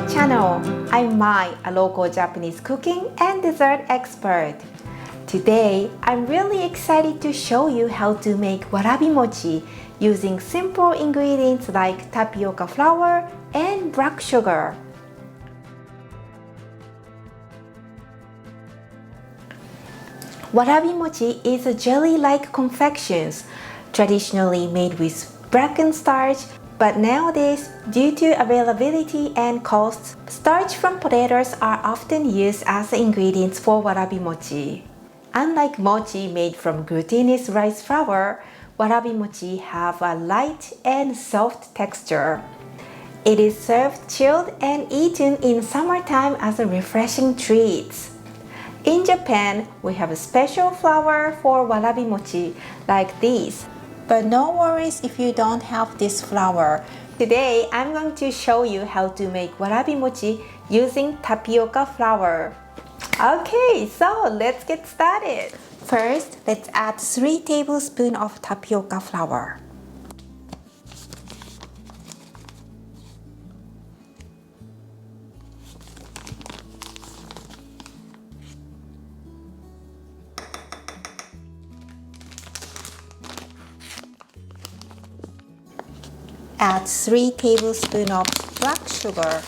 channel. I'm Mai, a local Japanese cooking and dessert expert. Today, I'm really excited to show you how to make warabi mochi using simple ingredients like tapioca flour and black sugar. Warabi mochi is a jelly-like confections, traditionally made with blackened starch, but nowadays, due to availability and costs, starch from potatoes are often used as ingredients for warabi mochi. Unlike mochi made from glutinous rice flour, warabi mochi have a light and soft texture. It is served chilled and eaten in summertime as a refreshing treat. In Japan, we have a special flour for warabi mochi like this. But no worries if you don't have this flour. Today, I'm going to show you how to make warabi mochi using tapioca flour. Okay, so let's get started. First, let's add 3 tablespoons of tapioca flour. Add 3 tablespoons of black sugar.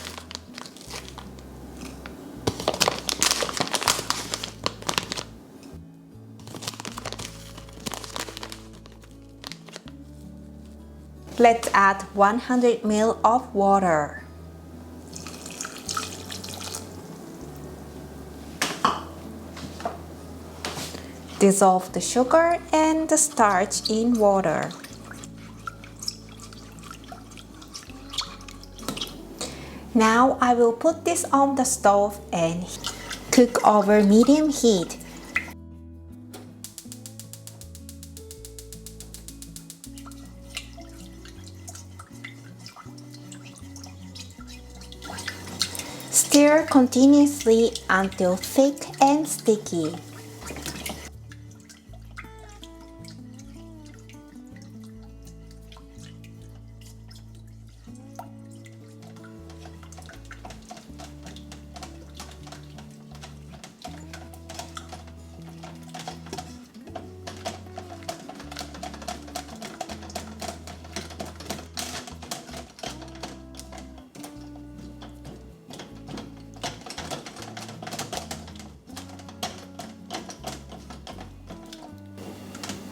Let's add 100 ml of water. Dissolve the sugar and the starch in water. Now I will put this on the stove and cook over medium heat. Stir continuously until thick and sticky.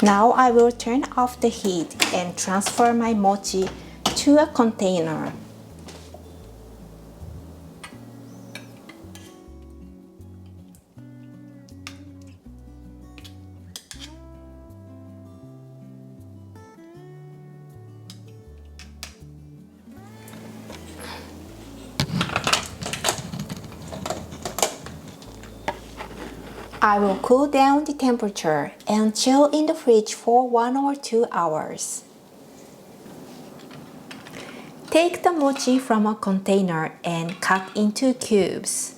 Now I will turn off the heat and transfer my mochi to a container. I will cool down the temperature and chill in the fridge for 1 or 2 hours. Take the mochi from a container and cut into cubes.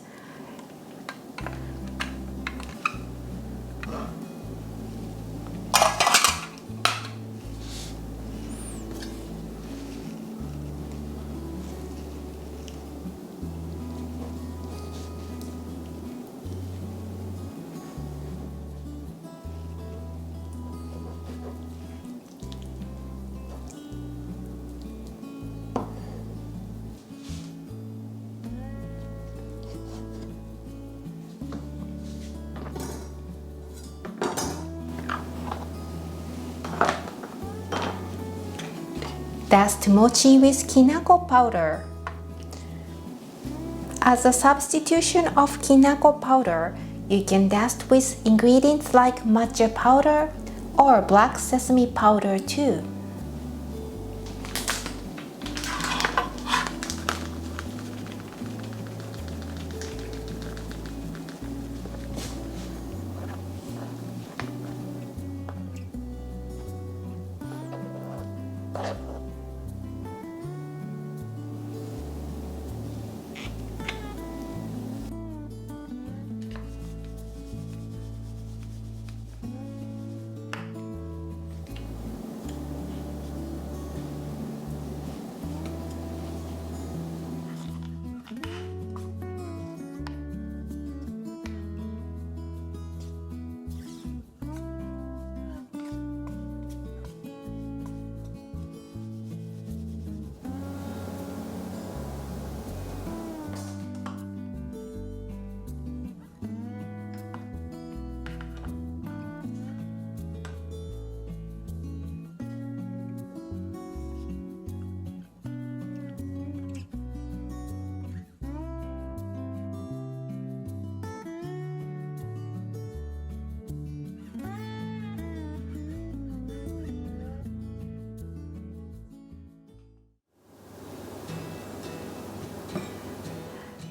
Dust mochi with Kinako powder. As a substitution of Kinako powder, you can dust with ingredients like matcha powder or black sesame powder too.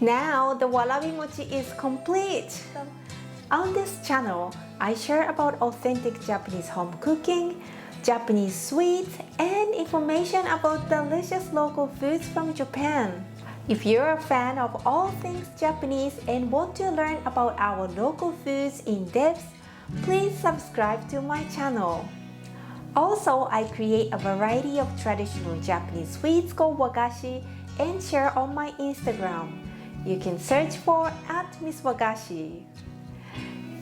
Now the warabi mochi is complete! On this channel, I share about authentic Japanese home cooking, Japanese sweets, and information about delicious local foods from Japan. If you're a fan of all things Japanese and want to learn about our local foods in depth, please subscribe to my channel. Also, I create a variety of traditional Japanese sweets called Wagashi and share on my Instagram. You can search for @MissWagashi.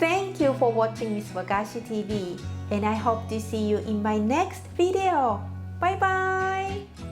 Thank you for watching Miss Wagashi TV, and I hope to see you in my next video. Bye bye!